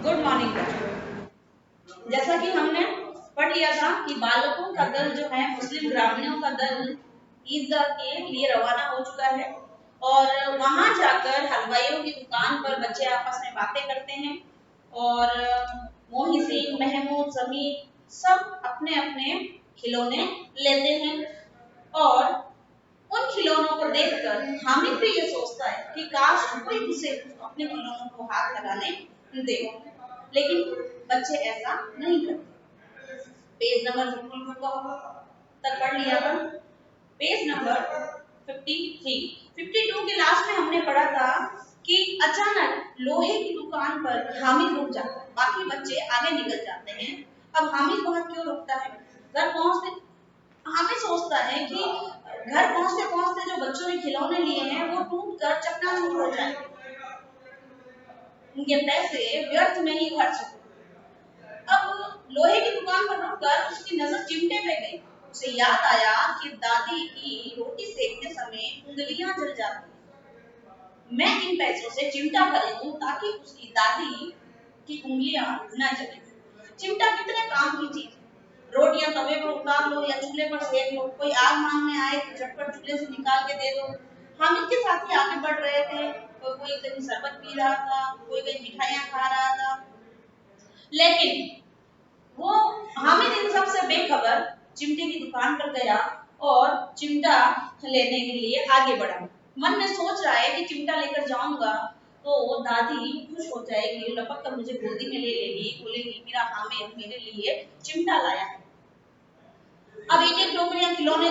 Good morning बच्चों। जैसा कि हमने पढ़ लिया था कि बालकों का दल जो है मुस्लिम ग्रामीणों का दल ईदगाह के लिए रवाना हो चुका है और वहां जाकर हलवाइयों की दुकान पर बच्चे आपस में बातें करते हैं और मोहिसीन, महमूद, जमीर सब अपने अपने खिलौने लेते हैं और उन खिलौनों को देखकर हामिद भी ये सोचता है कि काश कोई उसे अपने खिलौनों को हाथ लगाने दे, लेकिन बच्चे ऐसा नहीं करते। पेज नंबर 52 तक पढ़ लिया था। पेज नंबर 52 के लास्ट में हमने पढ़ा था कि अचानक लोहे की दुकान पर हामिद रुक जाता है, बाकी बच्चे आगे निकल जाते हैं। अब हामिद वहां क्यों रुकता है? घर पहुंचते हामिद सोचता है कि घर पहुंचते पहुंचते जो बच्चों ने खिलौने लिए हैं वो टूट कर चकनाचूर हो जाएंगे, उनके पैसे व्यर्थ में ही खर्च हो। अब लोहे की दुकान पर रुककर उसकी नजर चिमटे पे गई। उसे याद आया कि दादी की रोटी सेकते समय उंगलियां जल जाती हैं। मैं इन पैसों से चिमटा खरीदूं ताकि उसकी दादी की उंगलियां न जले। चिमटा कितने काम की चीज है। रोटियां तवे पर उतार लो या चूल्हे पर सेक लो, कोई आग मांगने आए तो झटपट चूल्हे से निकाल के दे दो। हामिद के साथी आगे बढ़ रहे थे, कोई कहीं शरबत पी रहा था, कोई कहीं मिठाइयां खा रहा था, लेकिन वो हामिद इन सब से बेखबर चिमटे की दुकान पर गया और चिमटा लेने के लिए आगे बढ़ा। मन में सोच रहा है कि चिमटा लेकर जाऊंगा तो दादी खुश हो जाएगी, लपक कर मुझे गोदी में ले लेगी, बोलेगी मेरा हामिद मेरे लिए चिमटा लाया है। अब एक एक टोकरियां खिलौने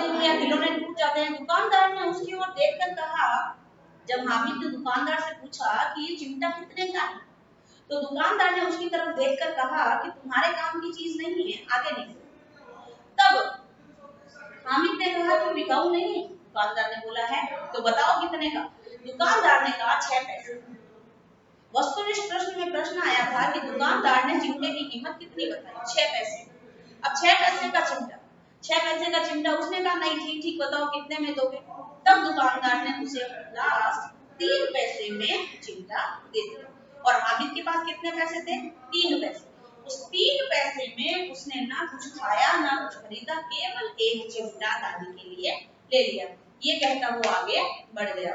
टूट जाते हैं। दुकानदार ने उसकी ओर देखकर कहा, जब हामिद ने दुकानदार से पूछा कि ये चिमटा कितने का है, तो दुकानदार ने उसकी तरफ देखकर कहा कि तुम्हारे काम की चीज नहीं है, आगे निकलो। तब हामिद ने कहा कि बिकाऊ नहीं है। दुकानदार ने बोला है तो बताओ कितने का। दुकानदार ने कहा 6 पैसे। वस्तुनिष्ठ प्रश्न में प्रश्न आया था कि दुकानदार ने चिमटे की कीमत कितनी बताई? 6 पैसे। अब 6 पैसे का चिमटा, 6 पैसे का चिमटा। उसने कहा नहीं, ठीक ठीक बताओ कितने में दोगे। तब दुकानदार ने उसे लास्ट 3 पैसे में चिमटा दे दिया और हामिद के पास कितने पैसे थे? 3 पैसे। उस 3 पैसे में उसने ना कुछ खाया ना कुछ खरीदा, केवल एक चिमटा दादी के लिए ले लिया। ये कहता वो आगे बढ़ गया।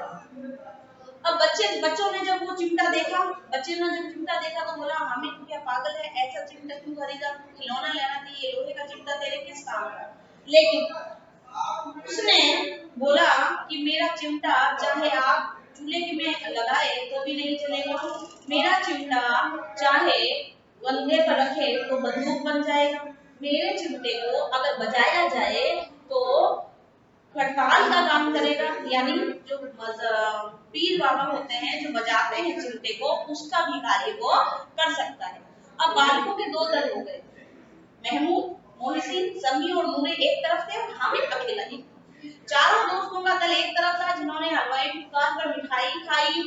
अब बच्चों ने जब वो चिमटा देखा, तो बोला हामिद तू क्या पागल है, ऐसा चिमटा क्यों खरीदा, खिलौना लेना थी, ये लोहे का चिमटा तेरे किस काम का। लेकिन उसने बोला कि मेरा चिमटा चाहे आप चूल्हे में लगाए तो भी नहीं चलेगा, मेरा चिमटा चाहे कंधे पर रखे तो बंदूक बन जाएगा, मेरे चिमटे को अगर बजाया जाए तो खड़ताल का काम करेगा, यानी जो पीर बाबा होते हैं जो बजाते हैं चिमटे को, उसका भी कार्य वो कर सकता है। अब बालकों के 2 दल हो गए, महमूद, मोहसिन, समी और नूरे एक तरफ थे और हामिद अकेला ही। चारों दोस्तों का दल एक तरफ था जिन्होंने हलवाई की दुकान पर मिठाई खाई,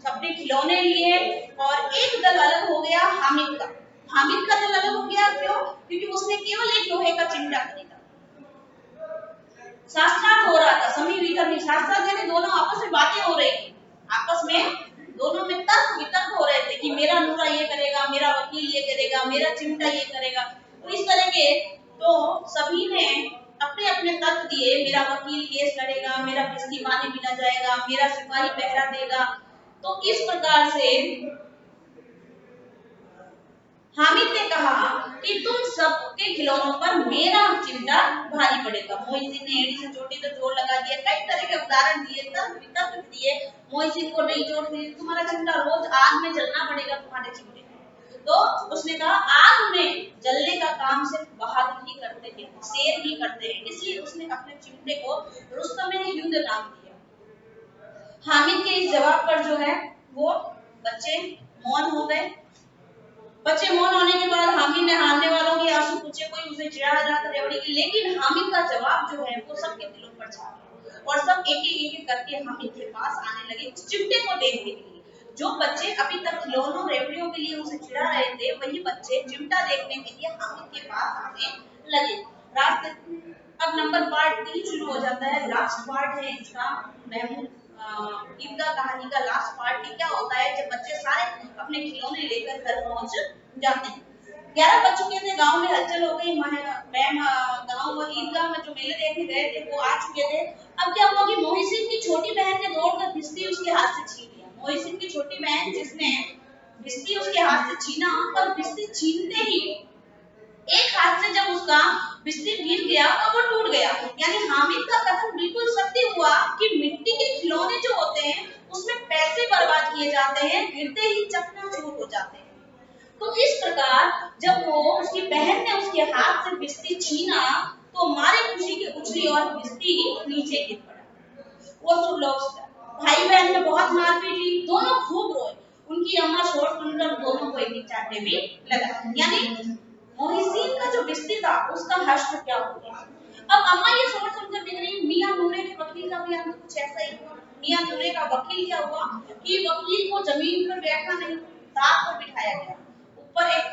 अपने खिलौने लिए, और एक दल अलग हो गया हामिद का। हामिद का दल अलग हो गया क्यों? क्योंकि उसने केवल एक लोहे का चिमटा खरीदा। शास्त्रार्थ हो रहा था, समी वितर्क शास्त्रार्थ यानी दोनों आपस में बातें हो रही थी, आपस में दोनों में तर्क वितर्क हो रहे थे कि मेरा नूरा ये करेगा, मेरा वकील ये करेगा, मेरा चिमटा ये करेगा। तो इस तरह के तो सभी ने अपने अपने तर्क दिए, मेरा वकील केस लड़ेगा, मेरा किस्ती पानी पिला जाएगा, मेरा सिपाही पहरा देगा। तो इस प्रकार से हामिद ने कहा कि तुम सबके खिलौनों पर मेरा चिमटा भारी पड़ेगा। मोहिसीन ने एड़ी से चोटी तो जोर लगा दिया, कई तरह के उदाहरण दिए, तर्क वितर्क दिए। मोहिसीन को नहीं चोट मिली, तुम्हारा चिमटा रोज आग में जलना पड़ेगा तुम्हारे चिमटे। तो उसने कहा आग में जलने का काम सिर्फ बहादुर ही करते हैं, शेर ही करते हैं, इसलिए उसने अपने चिमटे को रुस्तम-ए-हिंद नाम दिया। हामिद के इस जवाब पर जो है वो बच्चे मौन हो गए। बच्चे मौन होने के बाद हामिद ने हारने वालों के आंसू पूछे, कोई उसे चिढ़ा रहा था रेवड़ी की, लेकिन हामिद का जवाब जो है वो सबके दिलों पर छा गया और सब एक करके हामिद के पास आने लगे उस चिमटे को देखने के लिए। जो बच्चे अभी तक खिलौनों रेवड़ियों के लिए उसे चिढ़ा रहे थे, वही बच्चे चिमटा देखने के लिए हामिद के पास आने लगे। रास्ते अब नंबर पार्ट 3 शुरू हो जाता है, लास्ट पार्ट है इसका, महमूद ईदगाह कहानी का लास्ट पार्ट। क्या होता है जब बच्चे सारे अपने खिलौने लेकर घर पहुंच जाते हैं। 11 बज चुके थे, गांव में हलचल हो गई। गांव और ईदगाह में जो मेले देखने गए थे वो आ चुके थे। अब क्या हुआ कि मोहिसिन की छोटी बहन ने दौड़कर बिस्ती उसके हाथ से छीन लिया। मोहिसिन की छोटी बहन जिसने बिस्ती उसके हाथ से छीना, और बिस्ती छीनते ही एक हाथ से जब उसका बिस्ती गिर गया और वो टूट गया। यानी हामिद का कथन बिल्कुल सत्य हुआ कि मिट्टी के खिलौने जो होते हैं उसमें पैसे बर्बाद किए जाते हैं, गिरते ही चकनाचूर हो जाते हैं। तो इस प्रकार जब वो उसकी बहन ने उसके हाथ से बिस्ती छीना तो मारे खुशी की उछली और बिस्ती नीचे गिर पड़ा। वो सब लोग भाई बहन में बहुत मारपीट ली, दोनों खूब रोए। उनकी अम्मा शोर सुनकर दोनों को एक चाटे भी लगा। यानी मोहिसीन का जो बिस्ती था उसका हश्र क्या हो गया। अब अम्मा ये शोर सुनकर देख रही, मियां नूरे के वकील का भी अंत कुछ ऐसा ही हुआ। मियां नूरे का वकील क्या हुआ कि वकील को जमीन पर बैठा नहीं, दांत पर बिठाया गया, ऊपर एक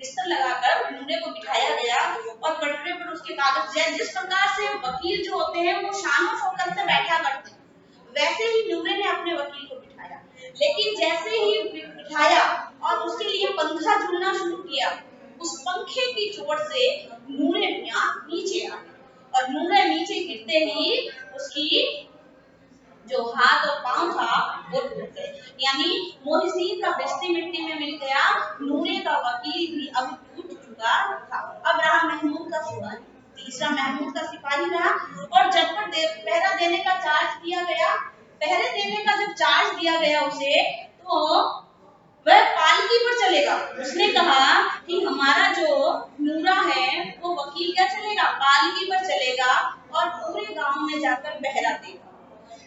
बिस्तर लगाकर नूरे को बिठाया गया और कटरे पर उसके कागज। जिस प्रकार से वकील जो होते हैं वो शानो शौकत से बैठा करते हैं, वैसे ही नूरे ने अपने वकील को बिठाया। लेकिन जैसे ही बिठाया और उसके लिए पंखा झूलना शुरू किया, उस पंखे की चोट से नूरे मियां नीचे आ गए और नूरे नीचे गिरते ही उसकी जो हाथ और पांव था वो टूट गए। यानी मोहिसीन का बिस्ती मिट्टी में मिल गया, नूरे का वकील भी अब टूट चुका था। अब रहा महमूद का सिपाही। तीसरा महमूद का सिपाही रहा और झटपट पहरा देने का चार्ज दिया गया। पहरे देने का जब चार्ज दिया गया उसे, तो वह पालकी पर चलेगा। उसने कहा कि हमारा जो नूरा है वो वकील क्या चलेगा, पालकी पर चलेगा और पूरे गांव में जाकर पहरा देगा।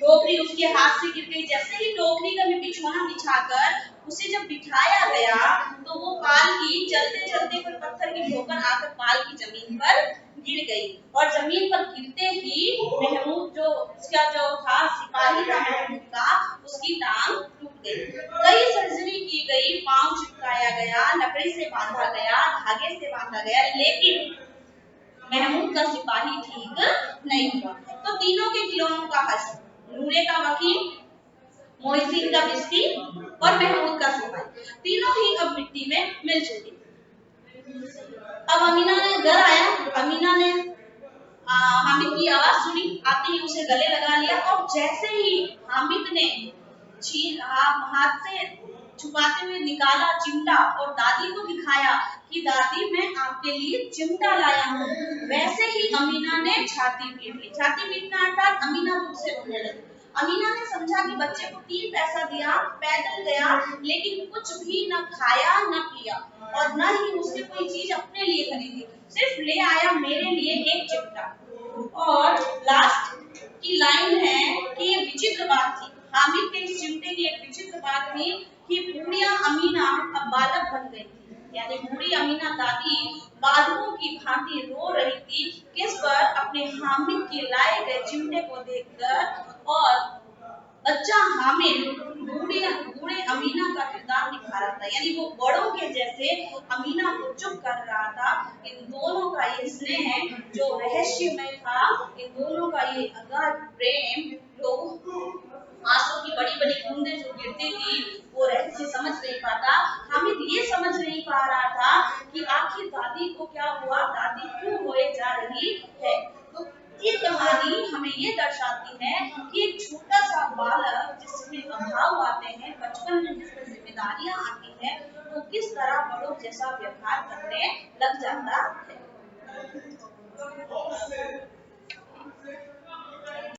टोकरी उसके हाथ से गिर गई। जैसे ही टोकरी का बिछौना बिछाकर उसे जब बिठाया गया तो वो पालकी चलते चलते पर पत्थर की ठोकर आकर पालकी जमीन पर गिर गई और जमीन पर गिरते ही महमूद जो उसका जो था सिपाही था महमूद का, उसकी टांग टूट गई। कई सर्जरी की गई, पांव चिपकाया गया, लकड़ी से बांधा गया, धागे से बांधा गया, लेकिन महमूद का सिपाही ठीक नहीं हुआ। तो तीनों के खिलौनों का हश्र, नूरे का वकील, मोहिसीन का बिस्ती और महमूद का सिपाही, तीनों ही अब मिट्टी में मिल चुके। अब अमीना ने घर आया, अमीना ने हामिद की आवाज सुनी, आते ही उसे गले लगा लिया और जैसे ही हामिद ने हाथ से छुपाते हुए निकाला चिमटा और दादी को दिखाया कि दादी मैं आपके लिए चिमटा लाया हूँ, वैसे ही अमीना ने छाती पीट ली। छाती पीटना अर्थात अमीना दुख से रोने लगी। अमीना ने समझा कि बच्चे को 3 पैसा दिया, पैदल गया, लेकिन कुछ भी न खाया न पिया और न ही उसने कोई चीज अपने लिए खरीदी, सिर्फ ले आया मेरे लिए एक चिमटा। और लास्ट की लाइन है कि ये विचित्र बात थी, हामिद के इस चिमटे की एक विचित्र बात थी कि बूढ़िया अमीना अब बालक बन गई थी। यानी बूढ़ी अमीना दादी बालकों की भांति रो रही थी, किस पर अपने हामिद के लाए गए चिमटे को देखकर, और बच्चा हामिद बूढ़े अमीना का किरदार निभा रहा था। यानी वो बड़ों के जैसे अमीना को चुप कर रहा था। इन दोनों का ये स्नेह जो रहस्यमय था, इन दोनों का ये अगाध प्रेम, जो आंसू की बड़ी बड़ी बूंदें जो गिरती थी, वो रहस्य समझ नहीं पाता। हामिद ये समझ नहीं पा रहा था कि आखिर दादी को क्या हुआ, दादी क्यों रोए जा रही है। तो ये कहानी हमें ये दर्शाती है कि एक छोटा सा बालक जिसमें अभाव आते हैं, बचपन में जिसमें जिम्मेदारियां आती हैं, वो किस तरह बड़ों जैसा व्यवहार करने लग जाता है।